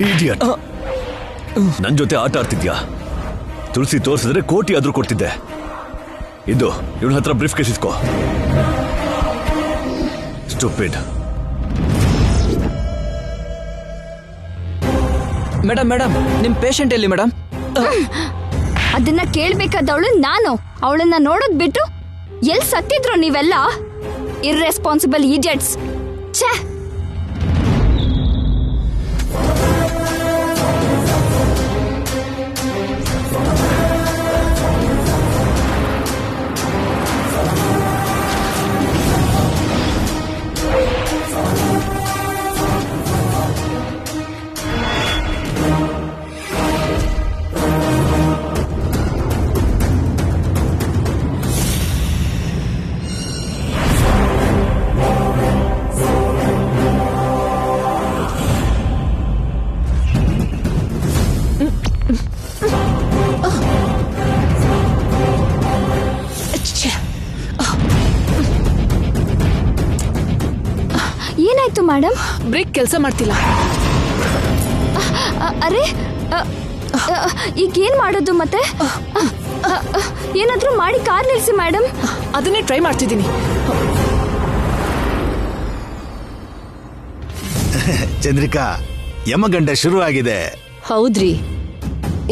Idiot. ನನ್ ಜೊತೆ ಆಟ ಆಡ್ತಿದ್ಯಾ? ತುಳಸಿ ತೋರಿಸಿದ್ರೆ ಕೋಟಿ ಆದ್ರೂ ಕೊಡ್ತಿದ್ದೆ. ಇದು ಇವಳ ಹತ್ರ ಬ್ರೀಫ್ ಕೇಸ್ ಇಸ್ಕೋ. ಸ್ಟುಪಿಡ್. ಮೇಡಮ್ ಮೇಡಮ್, ನಿಮ್ ಪೇಷಂಟ್ ಎಲ್ಲಿ ಮೇಡಮ್? ಅದನ್ನ ಕೇಳ್ಬೇಕಾದವಳು ನಾನು. ಅವಳನ್ನ ನೋಡೋದ್ ಬಿಟ್ಟು ಎಲ್ ಸತ್ತಿದ್ರು ನೀವೆಲ್ಲ? Irresponsible idiots. ಛೇ. ಏನಾಯ್ತು ಮೇಡಮ್? ಬ್ರೇಕ್ ಕೆಲಸ ಮಾಡ್ತಿಲ್ಲ. ಅರೆ, ಈಗೇನ್ ಮಾಡೋದು ಮತ್ತೆ? ಏನಾದ್ರೂ ಮಾಡಿ ಕಾರ್ ನಿಲ್ಸಿ ಮೇಡಮ್. ಅದನ್ನೇ ಟ್ರೈ ಮಾಡ್ತಿದ್ದೀನಿ. ಚಂದ್ರಿಕಾ, ಯಮಗಂಡ ಶುರು ಆಗಿದೆ. ಹೌದ್ರಿ,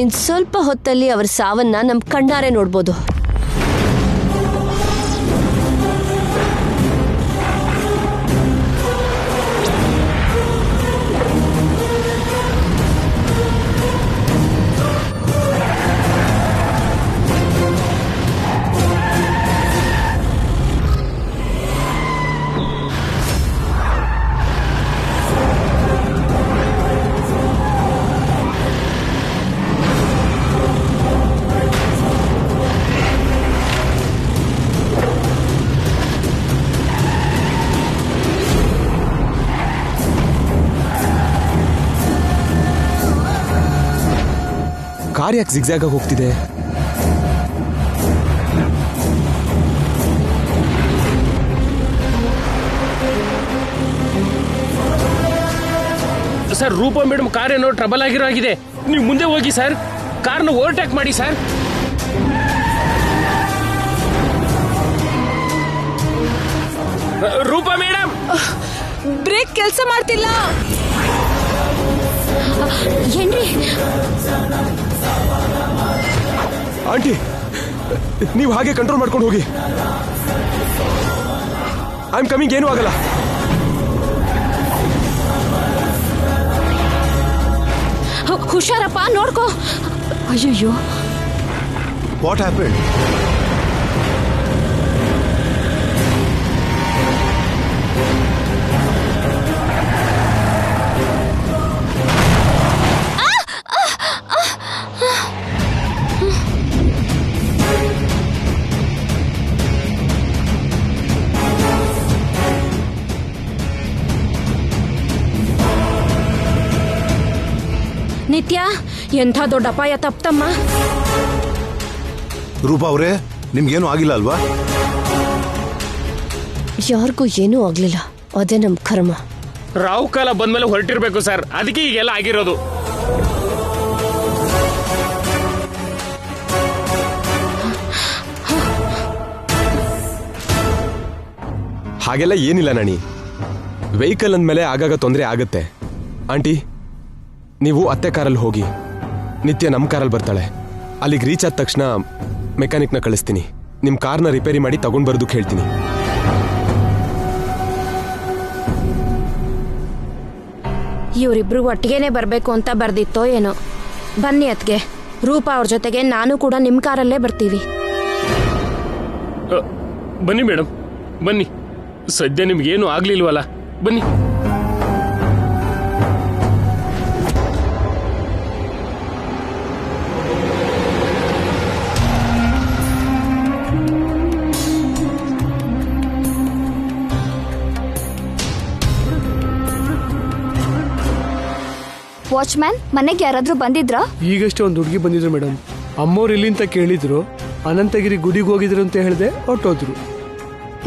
ಇನ್ ಸ್ವಲ್ಪ ಹೊತ್ತಲ್ಲಿ ಅವ್ರ ಸಾವನ್ನ ನಮ್ ಕಣ್ಣಾರೆ ನೋಡ್ಬೋದು. ಕಾರ್ ಯಾಕೆ ಜಿಗ್ಜಾಗ್ ಆಗಿ ಹೋಗ್ತಿದೆ? ಸರ್, ರೂಪಾ ಮೇಡಮ್ ಕಾರ್ ಏನೋ ಟ್ರಬಲ್ ಆಗಿರೋ ಆಗಿದೆ. ನೀವು ಮುಂದೆ ಹೋಗಿ ಸರ್, ಕಾರ್ನ ಓವರ್ಟೇಕ್ ಮಾಡಿ ಸರ್. ರೂಪಾ ಮೇಡಮ್, ಬ್ರೇಕ್ ಕೆಲಸ ಮಾಡ್ತಿಲ್ಲ. ಏನ್ರಿ? ಆಂಟಿ, ನೀವು ಹಾಗೆ ಕಂಟ್ರೋಲ್ ಮಾಡ್ಕೊಂಡು ಹೋಗಿ. I am coming. ಏನೂ ಆಗಲ್ಲ. ಹುಷಾರಪ್ಪ, ನೋಡ್ಕೋ. ಅಯ್ಯಯ್ಯೋ. What happened? ನಿತ್ಯ, ಎಂಥ ದೊಡ್ಡ ಅಪಾಯ ತಪ್ತಮ್ಮ. ರೂಪಾ ಅವರೇ, ನಿಮ್ಗೇನು ಆಗಿಲ್ಲ ಅಲ್ವಾ? ಯಾರಿಗೂ ಏನೂ ಆಗ್ಲಿಲ್ಲ. ಅದೇ ನಮ್ ಕರ್ಮ. ರಾವ್ ಕಾಲ ಬಂದ್ಮೇಲೆ ಹೊರಟಿರ್ಬೇಕು ಸರ್, ಅದಕ್ಕೆ ಈಗೆಲ್ಲ ಆಗಿರೋದು. ಹಾಗೆಲ್ಲ ಏನಿಲ್ಲ ನಾಣಿ. ವೆಹಿಕಲ್ ಅಂದಮೇಲೆ ಆಗಾಗ ತೊಂದರೆ ಆಗತ್ತೆ. ಆಂಟಿ, ನೀವು ಅತ್ತೆ ಕಾರಲ್ಲಿ ಹೋಗಿ, ನಿತ್ಯ ನಮ್ಮ ಕಾರಲ್ಲಿ ಬರ್ತಾಳೆ. ಅಲ್ಲಿಗೆ ರೀಚ್ ಆದ ತಕ್ಷಣ ಮೆಕ್ಯಾನಿಕ್ನ ಕಳಿಸ್ತೀನಿ. ನಿಮ್ಮ ಕಾರ್ನ ರಿಪೇರಿ ಮಾಡಿ ತಗೊಂಡು ಬರೋದಕ್ಕೆ ಹೇಳ್ತೀನಿ. ಇವರಿಬ್ರು ಒಟ್ಟಿಗೆನೆ ಬರ್ಬೇಕು ಅಂತ ಬರ್ದಿತ್ತೋ ಏನೋ. ಬನ್ನಿ ಅತ್ಗೆ, ರೂಪಾ ಅವ್ರ ಜೊತೆಗೆ ನಾನು ಕೂಡ ನಿಮ್ ಕಾರಲ್ಲೇ ಬರ್ತೀವಿ. ಬನ್ನಿ ಮೇಡಮ್, ಬನ್ನಿ. ಸದ್ಯ ನಿಮ್ಗೇನು ಆಗ್ಲಿಲ್ವಲ್ಲ, ಬನ್ನಿ. ವಾಚ್ಮ್ಯಾನ್, ಮನೆಗೆ ಯಾರಾದ್ರೂ ಬಂದಿದ್ರಾ? ಈಗಷ್ಟೇ ಒಂದು ಹುಡುಗಿ ಬಂದಿದ್ರು ಮೇಡಮ್. ಅಮ್ಮವ್ರು ಇಲ್ಲಿಂತ ಕೇಳಿದ್ರು. ಅನಂತಗಿರಿ ಗುಡಿಗೆ ಹೋಗಿದ್ರು ಅಂತ ಹೇಳಿದೆ, ಹೊಟ್ಟೋದ್ರು.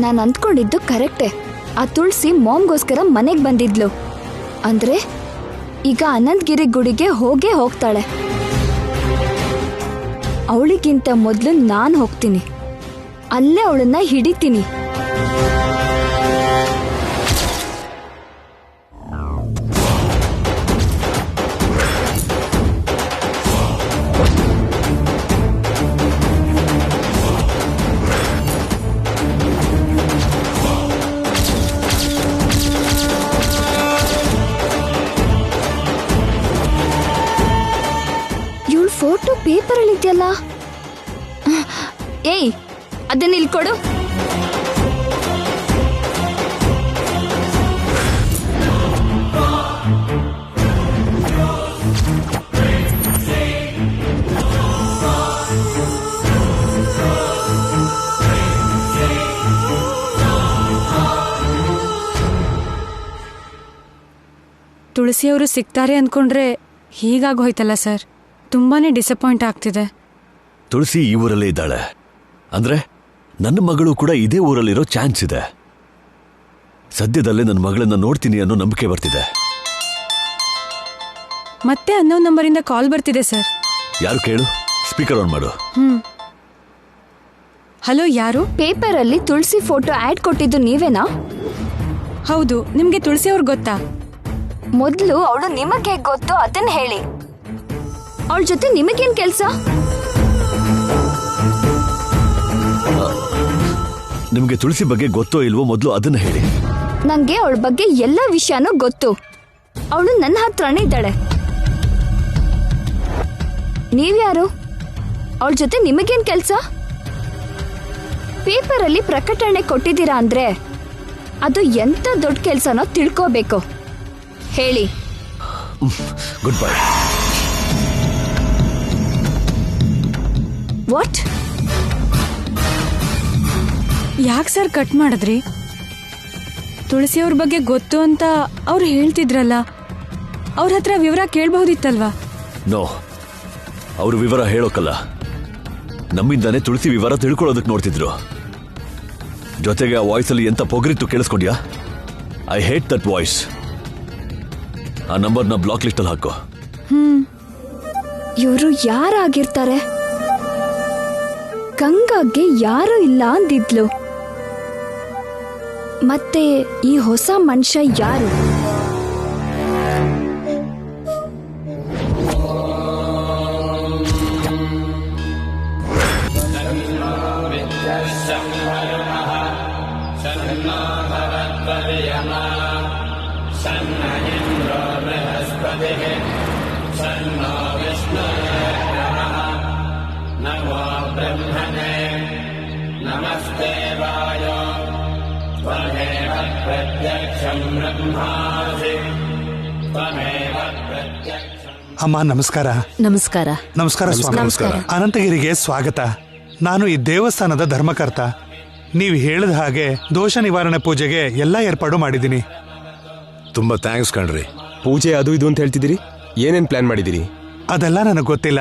ನಾನು ಅಂದ್ಕೊಂಡಿದ್ದು ಕರೆಕ್ಟೇ. ಆ ತುಳಸಿ ಮಾಮ್ಗೋಸ್ಕರ ಮನೆಗೆ ಬಂದಿದ್ಲು. ಅಂದ್ರೆ ಈಗ ಅನಂತಗಿರಿ ಗುಡಿಗೆ ಹೋಗೇ ಹೋಗ್ತಾಳೆ. ಅವಳಿಗಿಂತ ಮೊದಲು ನಾನು ಹೋಗ್ತೀನಿ, ಅಲ್ಲೇ ಅವಳನ್ನ ಹಿಡಿತೀನಿ. ಇವಳ ಫೋಟೋ ಪೇಪರಲ್ಲಿ ಇದೆಯಲ್ಲ. ಏಯ್, ಅದನ್ನ ಇಲ್ಲಿ ಕೊಡು. ತುಳಸಿಯವರು ಸಿಗ್ತಾರೆ ಅಂದ್ಕೊಂಡ್ರೆ ಹೀಗಾಗೋಯ್ತಲ್ಲ ಸರ್. ತುಂಬಾನೇ ಡಿಸಪಾಯಿಂಟ್ ಆಗ್ತಿದೆ. ತುಳಸಿ ಈ ಊರಲ್ಲೇ ಇದ್ದಾಳೆ ಅಂದ್ರೆ ನನ್ನ ಮಗಳು ಕೂಡ ಇದೇ ಊರಲ್ಲಿರೋ ಚಾನ್ಸ್ ಇದೆ. ಸದ್ಯದಲ್ಲೇ ನನ್ನ ಮಗಳನ್ನ ನೋಡ್ತೀನಿ ಅನ್ನೋ ನಂಬಿಕೆ ಬರ್ತಿದೆ. ಮತ್ತೆ ಅನ್ನೋ ನಂಬರಿಂದ ಕಾಲ್ ಬರ್ತಿದೆ ಸರ್. ಯಾರು ಕೇಳು, ಸ್ಪೀಕರ್ ಆನ್ ಮಾಡು. ಹಲೋ, ಯಾರು? ಪೇಪರಲ್ಲಿ ತುಳಸಿ ಫೋಟೋ ಆಡ್ ಕೊಟ್ಟಿದ್ದು ನೀವೇನಾ? ಹೌದು. ನಿಮ್ಗೆ ತುಳಸಿ ಅವ್ರು ಗೊತ್ತಾ? ಮೊದಲು ಅವಳು ನಿಮಗೆ ಗೊತ್ತು ಅದನ್ನ ಹೇಳಿ. ಅವಳ ಜೊತೆ ನಿಮಗೇನ್ ಕೆಲ್ಸ? ನಿಮ್ಗೆ ತುಳಸಿ ಬಗ್ಗೆ ಗೊತ್ತೋ ಇಲ್ವೋ ಮೊದಲು ಅದನ್ನ ಹೇಳಿ. ನಂಗೆ ಅವಳ ಬಗ್ಗೆ ಎಲ್ಲ ವಿಷಯನೂ ಗೊತ್ತು. ಅವಳು ನನ್ನ ಹತ್ರನೇ ಇದ್ದಾಳೆ. ನೀವ್ಯಾರು? ಅವಳ ಜೊತೆ ನಿಮಗೇನ್ ಕೆಲ್ಸ? ಪೇಪರಲ್ಲಿ ಪ್ರಕಟಣೆ ಕೊಟ್ಟಿದ್ದೀರಾ ಅಂದ್ರೆ ಅದು ಎಂತ ದೊಡ್ಡ ಕೆಲ್ಸನೋ ತಿಳ್ಕೋಬೇಕು. ಹೇಳಿ. Good bye. ವಾಟ್? ಯಾಕೆ ಸರ್ ಕಟ್ ಮಾಡಿದ್ರಿ? ತುಳಸಿ ಅವ್ರ ಬಗ್ಗೆ ಗೊತ್ತು ಅಂತ ಅವ್ರು ಹೇಳ್ತಿದ್ರಲ್ಲ, ಅವ್ರ ಹತ್ರ ವಿವರ ಕೇಳಬಹುದಿತ್ತಲ್ವಾ? ನೋ, ಅವರು ವಿವರ ಹೇಳೋಕಲ್ಲ, ನಮ್ಮಿಂದಾನೇ ತುಳಸಿ ವಿವರ ತಿಳ್ಕೊಳ್ಳೋದಕ್ಕೆ ನೋಡ್ತಿದ್ರು. ಜೊತೆಗೆ ಆ ವಾಯ್ಸಲ್ಲಿ ಎಂತ ಪೊಗರಿತ್ತು ಕೇಳಿಸ್ಕೊಂಡ್ಯಾ? I hate that voice. ಆ ನಂಬರ್ನ ಬ್ಲಾಕ್ ಲಿಸ್ಟಲ್ಲಿ ಹಾಕೋ. ಇವರು ಯಾರಾಗಿರ್ತಾರೆ? ಗಂಗಾಗೆ ಯಾರು ಇಲ್ಲ ಅಂದಿದ್ಲು. ಮತ್ತೆ ಈ ಹೊಸ ಮನುಷ್ಯ ಯಾರು? ಅಮ್ಮ ನಮಸ್ಕಾರ. ನಮಸ್ಕಾರ. ನಮಸ್ಕಾರ ಸ್ವಾಮಿ. ನಮಸ್ಕಾರ. ಅನಂತಗಿರಿಗೆ ಸ್ವಾಗತ. ನಾನು ಈ ದೇವಸ್ಥಾನದ ಧರ್ಮಕರ್ತ. ನೀವು ಹೇಳಿದ ಹಾಗೆ ದೋಷ ನಿವಾರಣೆ ಪೂಜೆಗೆ ಎಲ್ಲ ಏರ್ಪಾಡು ಮಾಡಿದ್ದೀನಿ. ತುಂಬಾ ಥ್ಯಾಂಕ್ಸ್ ಕಣ್ರಿ. ಪೂಜೆ ಅದು ಇದು ಅಂತ ಹೇಳ್ತಿದ್ದೀರಿ, ಏನೇನ್ ಪ್ಲಾನ್ ಮಾಡಿದಿರಿ? ಅದೆಲ್ಲ ನನಗೆ ಗೊತ್ತಿಲ್ಲ,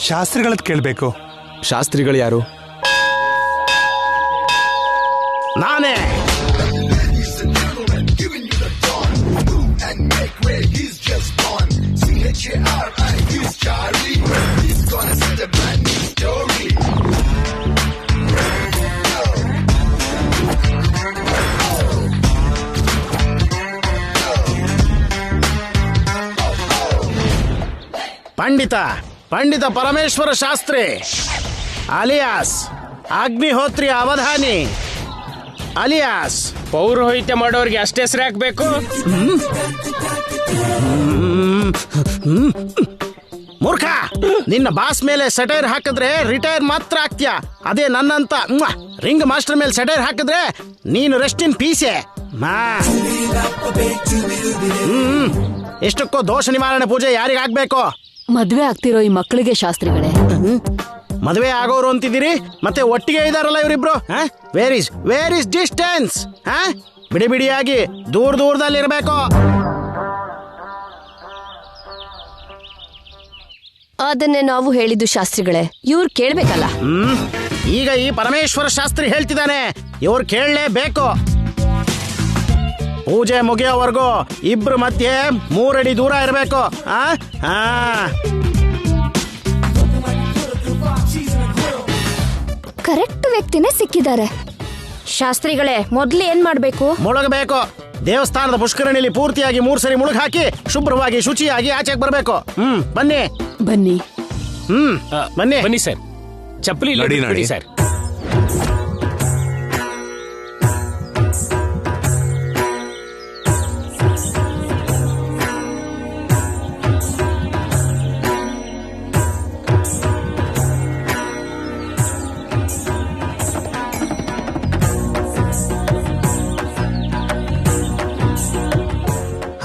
ಶಾಸ್ತ್ರಿಗಳದ್ ಕೇಳ್ಬೇಕು. ಶಾಸ್ತ್ರಿಗಳು ಯಾರು? ನಾನೇ. ಪಂಡಿತ ಪರಮೇಶ್ವರ ಶಾಸ್ತ್ರಿ ಅಲಿಯಾಸ್ ಅಗ್ನಿಹೋತ್ರಿ ಅವಧಾನಿ ಅಲಿಯಾಸ್. ಪೌರೋಹಿತ್ಯ ಮಾಡೋರಿಗೆ ಅಷ್ಟೇ ಹೆಸರು ಹಾಕ್ಬೇಕು? ಮೂರ್ಖ, ನಿನ್ನ ಬಾಸ್ ಮೇಲೆ ಸೆಟೈರ್ ಹಾಕಿದ್ರೆ ರಿಟೈರ್ ಮಾತ್ರ ಆಗ್ತೀಯ. ಅದೇ ನನ್ನಂತ ರಿಂಗ್ ಮಾಸ್ಟರ್ ಮೇಲೆ ಸೆಟೈರ್ ಹಾಕಿದ್ರೆ ನೀನು ರೆಸ್ಟ್ ಇನ್ ಪೀಸೆ. ಎಷ್ಟಕ್ಕೋ ದೋಷ ನಿವಾರಣೆ ಪೂಜೆ ಯಾರಿಗಾಗ್ಬೇಕು? ಮದ್ವೆ ಆಗ್ತಿರೋ ಈ ಮಕ್ಕಳಿಗೆ ಶಾಸ್ತ್ರಿಗಳೇ. ಮದುವೆ ಆಗೋರು ಅಂತಿದ್ದೀರಿ, ಮತ್ತೆ ಒಟ್ಟಿಗೆ ಇದಾರಲ್ಲ ಇವರಿಬ್ರು. Where is distance? ಬಿಡಿ ಬಿಡಿಯಾಗಿ ದೂರದಲ್ಲಿರ್ಬೇಕು. ಅದನ್ನೇ ನಾವು ಹೇಳಿದ್ದು ಶಾಸ್ತ್ರಿಗಳೇ. ಇವ್ರು ಕೇಳ್ಬೇಕಲ್ಲ. ಈಗ ಈ ಪರಮೇಶ್ವರ ಶಾಸ್ತ್ರಿ ಹೇಳ್ತಿದ್ದಾನೆ, ಇವ್ರು ಕೇಳಲೇಬೇಕು. ಪೂಜೆ ಮುಗಿಯೋವರೆಗೂ ಇಬ್ರು ಮಧ್ಯೆ 3 ಅಡಿ ದೂರ ಇರಬೇಕು. ಕರೆಕ್ಟ್ ವ್ಯಕ್ತಿನೇ ಸಿಕ್ಕಿದ್ದಾರೆ. ಶಾಸ್ತ್ರಿಗಳೇ, ಮೊದ್ಲು ಏನ್ ಮಾಡ್ಬೇಕು? ಮುಳುಗಬೇಕು. ದೇವಸ್ಥಾನದ ಪುಷ್ಕರಣಿಲಿ ಪೂರ್ತಿಯಾಗಿ 3 ಸರಿ ಮುಳುಗ್ ಹಾಕಿ ಶುಭ್ರವಾಗಿ ಶುಚಿಯಾಗಿ ಆಚೆಗೆ ಬರಬೇಕು. ಬನ್ನಿ ಬನ್ನಿ. ಬನ್ನಿ ಬನ್ನಿ ಸರ್. ಚಪ್ಪಲಿ ನಡಿ, ನಡಿ. ಸರ್.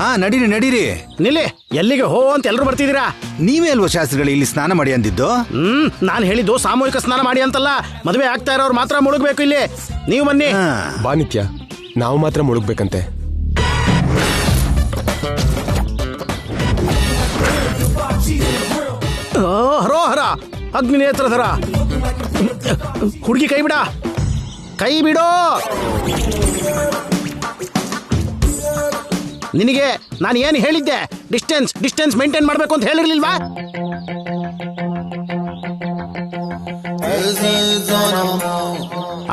ಹಾ, ನಡೀರಿ ನಡೀರಿ. ನಿಲ್ಲಿ. ಎಲ್ಲಿಗೆ ಹೋ ಅಂತ ಎಲ್ಲರೂ ಬರ್ತಿದ್ದೀರಾ? ನೀವೇ ಅಲ್ವಾ ಶಾಸ್ತ್ರಿಗಳು ಇಲ್ಲಿ ಸ್ನಾನ ಮಾಡಿ ಅಂದಿದ್ದು? ನಾನು ಹೇಳಿದ್ದು ಸಾಮೂಹಿಕ ಸ್ನಾನ ಮಾಡಿ ಅಂತಲ್ಲ. ಮದುವೆ ಆಗ್ತಾ ಇರೋರು ಮಾತ್ರ ಮುಳುಗ್ಬೇಕು ಇಲ್ಲಿ. ನೀವು ಬನ್ನಿ. ಬಾ ನಿತ್ಯ, ನಾವು ಮಾತ್ರ ಮುಳುಗ್ಬೇಕಂತೆ. ಹರೋಹರ ಅಗ್ನಿ ನೇತ್ರಧರ. ಹುಡುಗಿ ಕೈ ಬಿಡ, ಕೈ ಬಿಡೋ. ನಿನಗೆ ನಾನು ಏನು ಹೇಳಿದ್ದೆ? ಡಿಸ್ಟೆನ್ಸ್ ಮೇಂಟೈನ್ ಮಾಡಬೇಕು ಅಂತ ಹೇಳಿರ್ಲಿಲ್ವಾ?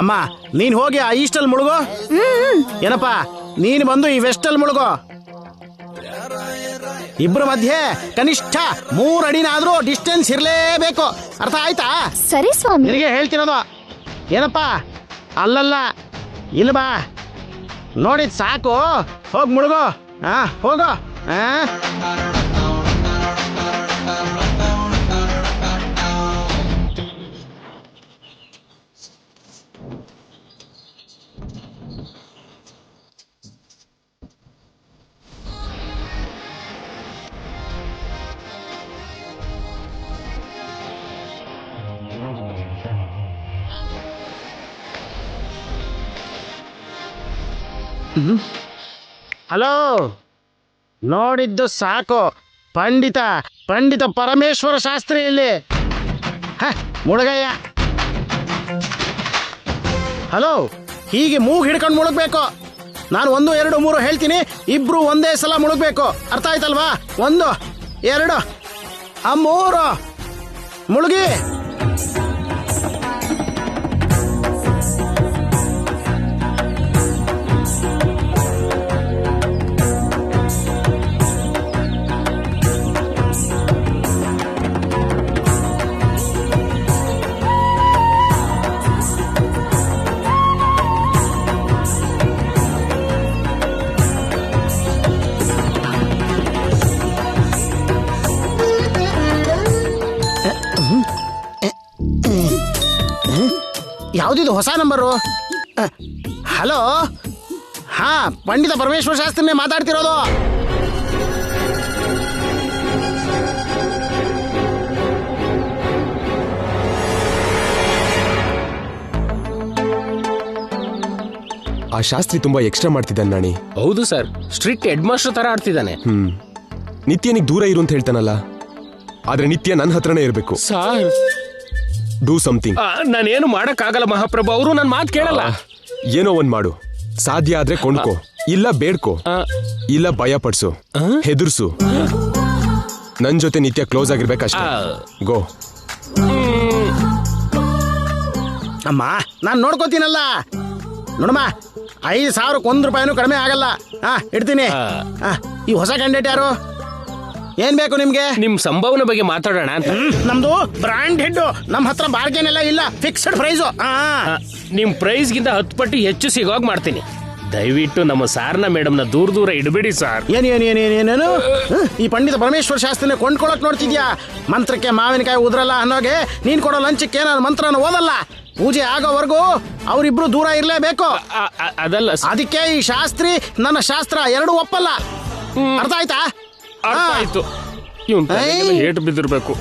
ಅಮ್ಮ, ನೀನ್ ಹೋಗಿ ಆ ಈಸ್ಟಲ್ ಮುಳುಗೋ. ಏನಪ್ಪ, ನೀನು ಬಂದು ಈ ವೆಸ್ಟಲ್ ಮುಳುಗೋ. ಇಬ್ಬರ ಮಧ್ಯೆ ಕನಿಷ್ಠ 3 ಅಡಿನಾದ್ರೂ ಡಿಸ್ಟೆನ್ಸ್ ಇರಲೇಬೇಕು. ಅರ್ಥ ಆಯ್ತಾ? ಸರಿ ಸ್ವಾಮಿ. ನಿನಗೆ ಹೇಳ್ತಿರೋದು. ಏನಪ್ಪ, ಅಲ್ಲಲ್ಲ, ಇಲ್ಲ ಬಾ. ನೋಡಿದ್ ಸಾಕು, ಹೋಗ್ ಮುಳುಗೋ. ಹೋಗೋ. ಹಲೋ, ನೋಡಿದ್ದು ಸಾಕು. ಪಂಡಿತ ಪರಮೇಶ್ವರ ಶಾಸ್ತ್ರಿ ಇಲ್ಲಿ. ಮುಳುಗಯ್ಯ. ಹಲೋ, ಹೀಗೆ ಮೂಗು ಹಿಡ್ಕೊಂಡು ಮುಳುಗ್ಬೇಕು. ನಾನು 1 2 3 ಹೇಳ್ತೀನಿ, ಇಬ್ರು ಒಂದೇ ಸಲ ಮುಳುಗ್ಬೇಕು. ಅರ್ಥ ಆಯ್ತಲ್ವಾ? 1 2 3 ಮುಳುಗಿ. ಯಾವುದಿದು ಹೊಸ ನಂಬರು? ಹಲೋ, ಪಂಡಿತ ಪರಮೇಶ್ವರ ಶಾಸ್ತ್ರಿನೇ ಮಾತಾಡ್ತಿರೋದು. ಆ ಶಾಸ್ತ್ರಿ ತುಂಬಾ ಎಕ್ಸ್ಟ್ರಾ ಮಾಡ್ತಿದ್ದಾನೆ ನಾಣಿ. ಹೌದು ಸರ್, ಸ್ಟ್ರಿಕ್ಟ್ ಹೆಡ್ ಮಾಸ್ಟರ್ ತರ ಆಡ್ತಿದ್ದಾನೆ. ನಿತ್ಯನಿಗೆ ದೂರ ಇರು ಅಂತ ಹೇಳ್ತಾನಲ್ಲ, ಆದ್ರೆ ನಿತ್ಯ ನನ್ನ ಹತ್ರನೇ ಇರಬೇಕು. Sir, do something. ನಾನೇನು ಮಾಡಕ್ಕಾಗಲ್ಲ ಮಹಾಪ್ರಭು, ಅವರು ನನ್ನ ಮಾತು ಕೇಳಲ್ಲ. ಏನೋ ಒಂದ್ ಮಾಡು. ಸಾಧ್ಯ ಆದ್ರೆ ಕೊಂಡ್ಕೋ, ಇಲ್ಲ ಬೇಡ್ಕೋ, ಇಲ್ಲ ಭಯ ಪಡ್ಸು, ಹೆದರ್ಸು. ನನ್ ಜೊತೆ ನಿತ್ಯ ಕ್ಲೋಸ್ ಆಗಿರ್ಬೇಕಷ್ಟೇ. ಗೋ. ಅಮ್ಮ, ನಾನು ನೋಡ್ಕೋತೀನಲ್ಲ. ನೋಡಮ್ಮ, 5,000ಕ್ಕೆ 1 ರೂಪಾಯಿನೂ ಕಡಿಮೆ ಆಗಲ್ಲ. ಇಡ್ತೀನಿ. ಈ ಹೊಸ ಕ್ಯಾಂಡಿಡೇಟ್ ಯಾರು? ಏನ್ ಬೇಕು ನಿಮ್ಗೆ? ನಿಮ್ ಸಂಭಾವನೆ ಬಗ್ಗೆ ಮಾತಾಡೋಣ ಅಂತ. ನಮ್ದು ಬ್ರಾಂಡ್ ಹೆಡ್. ನಮ್ಮ ಹತ್ರ ಬಾರ್ಗೇನ್ ಎಲ್ಲ ಇಲ್ಲ, ಫಿಕ್ಸ್ಡ್ ಪ್ರೈಸ್. ನಿಮ್ ಪ್ರೈಸ್ ಗಿಂತ 10 ಪಟ್ಟು ಹೆಚ್ಚು ಸಿಗೋಗ್ ಮಾಡ್ತೀನಿ. ದಯವಿಟ್ಟು ನಮ್ಮ ಸಾರ್ನ ಮೇಡಮ್ನ ದೂರ ಇಡಬೇಡಿ ಸರ್. ಏನೇನು ಈ ಪಂಡಿತ ಪರಮೇಶ್ವರ ಶಾಸ್ತ್ರಿನ ಕೊಂಡ್ಕೊಳಕ್ ನೋಡ್ತಿದ್ಯಾ? ಮಂತ್ರಕ್ಕೆ ಮಾವಿನಕಾಯಿ ಉದ್ರಲ್ಲ ಅನ್ನೋಗೆ ನೀನ್ ಕೊಡೋ ಲಂಚಕ್ಕೆ ನಾನು ಮಂತ್ರನ ಓದಲ್ಲ. ಪೂಜೆ ಆಗೋವರೆಗೂ ಅವರಿಬ್ರು ದೂರ ಇರ್ಲೇಬೇಕು. ಅದಲ್ಲ, ಅದಕ್ಕೆ ಈ ಶಾಸ್ತ್ರಿ ನನ್ನ ಶಾಸ್ತ್ರ 2 ಒಪ್ಪಲ್ಲ. ಅರ್ಥ ಆಯ್ತಾ? ಅರ್ಥ ಆಯ್ತು. ಏಟು ಬಿದ್ದಿರ್ಬೇಕು.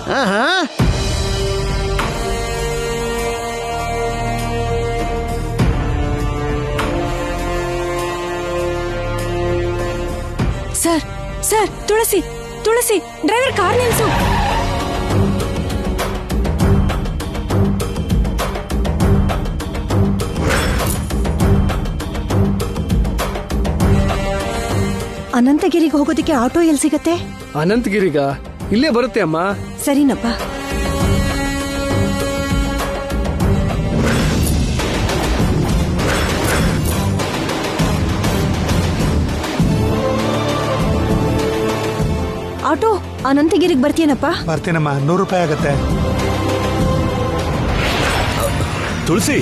ಸರ್, ತುಳಸಿ ಡ್ರೈವರ್ ಕಾರ್ ನಿಲ್ಸು. ಅನಂತಗಿರಿಗೆ ಹೋಗೋದಕ್ಕೆ ಆಟೋ ಎಲ್ಲಿ ಸಿಗತ್ತೆ? ಅನಂತಗಿರಿಗ ಇಲ್ಲೇ ಬರುತ್ತೆ ಅಮ್ಮ. ಸರಿನಪ್ಪ. ಆಟೋ ಅನಂತಗಿರಿಗೆ ಬರ್ತೀಯನಪ್ಪ? ಬರ್ತೀನಮ್ಮ. 100 ರೂಪಾಯಿ ಆಗತ್ತೆ. ತುಳಸಿ,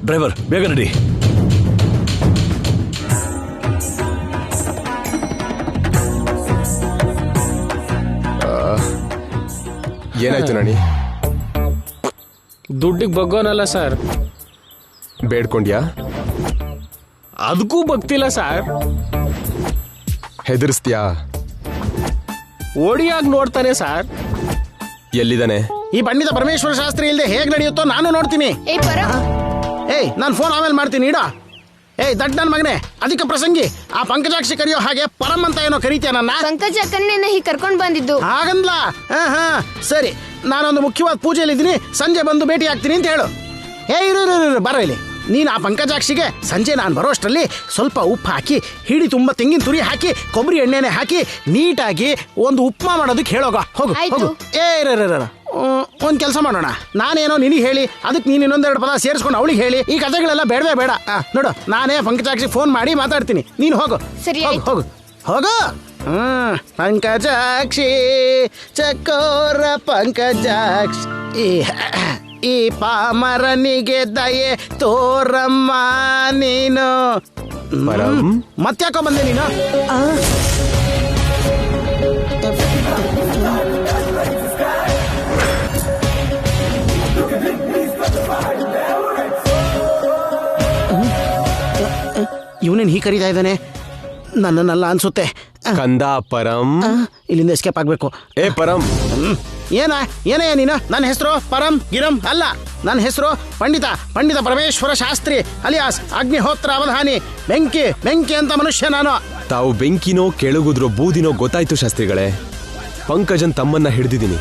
ಡ್ರೈವರ್ ಬೇಗ ನಡಿ. ಏನಾಯ್ತು ನಾಣಿ? ದುಡ್ಡಿಗೆ ಬಗ್ಗೋನಲ್ಲ ಸರ್. ಬೇಡ್ಕೊಂಡ್ಯಾ? ಅದಕ್ಕೂ ಬಗ್ತಿಲ್ಲ ಸರ್. ಹೆದರ್ಸ್ತ್ಯಾ? ಓಡಿಯಾಗಿ ನೋಡ್ತಾನೆ ಸರ್. ಎಲ್ಲಿದ್ದಾನೆ? ಈ ಪಂಡಿತ ಪರಮೇಶ್ವರ ಶಾಸ್ತ್ರಿ ಇಲ್ಲದೆ ಹೇಗೆ ನಡೆಯುತ್ತೋ ನಾನು ನೋಡ್ತೀನಿ. ಏಯ್, ನಾನು ಫೋನ್ ಆಮೇಲೆ ಮಾಡ್ತೀನಿ ಇಡ. ಏಯ್ ದಡ್ ನನ್ ಮಗನೇ, ಅದಕ್ಕೆ ಪ್ರಸಂಗಿ ಆ ಪಂಕಜಾಕ್ಷಿ ಕರೆಯೋ ಹಾಗೆ ಪರಂ ಅಂತ ಏನೋ ಕರೀತೀಯ ನನ್ನ? ಪಂಕಜ ಕಣ್ಣೆನ ಹೀಗೆ ಕರ್ಕೊಂಡ್ ಬಂದಿದ್ದು. ಹಾಗಂದ್ಲಾ? ಹಾ ಸರಿ, ನಾನೊಂದು ಮುಖ್ಯವಾದ ಪೂಜೆಯಲ್ಲಿದ್ದೀನಿ, ಸಂಜೆ ಬಂದು ಭೇಟಿ ಆಗ್ತೀನಿ ಅಂತ ಹೇಳು. ಇರು ಬರೋ ಇಲ್ಲಿ. ನೀನು ಆ ಪಂಕಜಾಕ್ಷಿಗೆ ಸಂಜೆ ನಾನು ಬರೋ ಅಷ್ಟರಲ್ಲಿ ಸ್ವಲ್ಪ ಉಪ್ಪು ಹಾಕಿ, ಹಿಡಿ ತುಂಬ ತೆಂಗಿನ ತುರಿ ಹಾಕಿ, ಕೊಬ್ಬರಿ ಎಣ್ಣೆನೆ ಹಾಕಿ ನೀಟಾಗಿ ಒಂದು ಉಪ್ಮಾ ಮಾಡೋದಕ್ಕೆ ಹೇಳೋಗ. ಹೋಗು ಹೋಗು. ಒಂದು ಕೆಲಸ ಮಾಡೋಣ, ನಾನೇನೋ ನಿನಗೆ ಹೇಳಿ ಅದಕ್ಕೆ ನೀನು ಇನ್ನೊಂದೆರಡು ಪದ ಸೇರಿಸ್ಕೊಂಡು ಅವಳಿಗೆ ಹೇಳಿ ಈ ಕಥೆಗಳೆಲ್ಲ ಬೇಡವೇ ಬೇಡ. ನೋಡು, ನಾನೇ ಪಂಕಜಾಕ್ಷಿ ಫೋನ್ ಮಾಡಿ ಮಾತಾಡ್ತೀನಿ, ನೀನು ಹೋಗು. ಸರಿ, ಹೋಗು ಹೋಗು ಹೋಗು. ಪಂಕಜಾಕ್ಷಿ, ಚಕೋರ ಪಂಕಜಾಕ್ಷಿ, ಈ ಪಾಮರನಿಗೆ ದಯೆ ತೋರಮ್ಮ ನೀನು. ಮತ್ತ್ಯಾಕೋ ಬಂದೆ ನೀನು? ಇವನೇನು ಹೀಗೆ ಕರೀತಾ ಇದ್ದಾನೆ? ನನ್ನನ್ನೆಲ್ಲ ಅನ್ಸುತ್ತೆ. ಕಂದ ಪರಂ, ಇಲ್ಲಿಂದ ಎಸ್ಕೇಪ್ ಆಗ್ಬೇಕು. ಏ ಪರಂ, ಏನೇ ನೀನು? ನನ್ನ ಹೆಸರು ಪರಂ ಗಿರಂ ಅಲ್ಲ. ನನ್ನ ಹೆಸರು ಪಂಡಿತ ಪರಮೇಶ್ವರ ಶಾಸ್ತ್ರಿ ಅಲಿಯಾಸ್ ಅಗ್ನಿಹೋತ್ರ ಅವಧಾನಿ. ಬೆಂಕಿ ಅಂತ ಮನುಷ್ಯ ನಾನು. ತಾವು ಬೆಂಕಿನೋ ಕೆಳಗುದ್ರೋ ಬೂದಿನೋ ಗೊತ್ತಾಯ್ತು ಶಾಸ್ತ್ರಿಗಳೇ. ಪಂಕಜನ್ ತಮ್ಮನ್ನ ಹಿಡಿದಿದ್ದೀನಿ.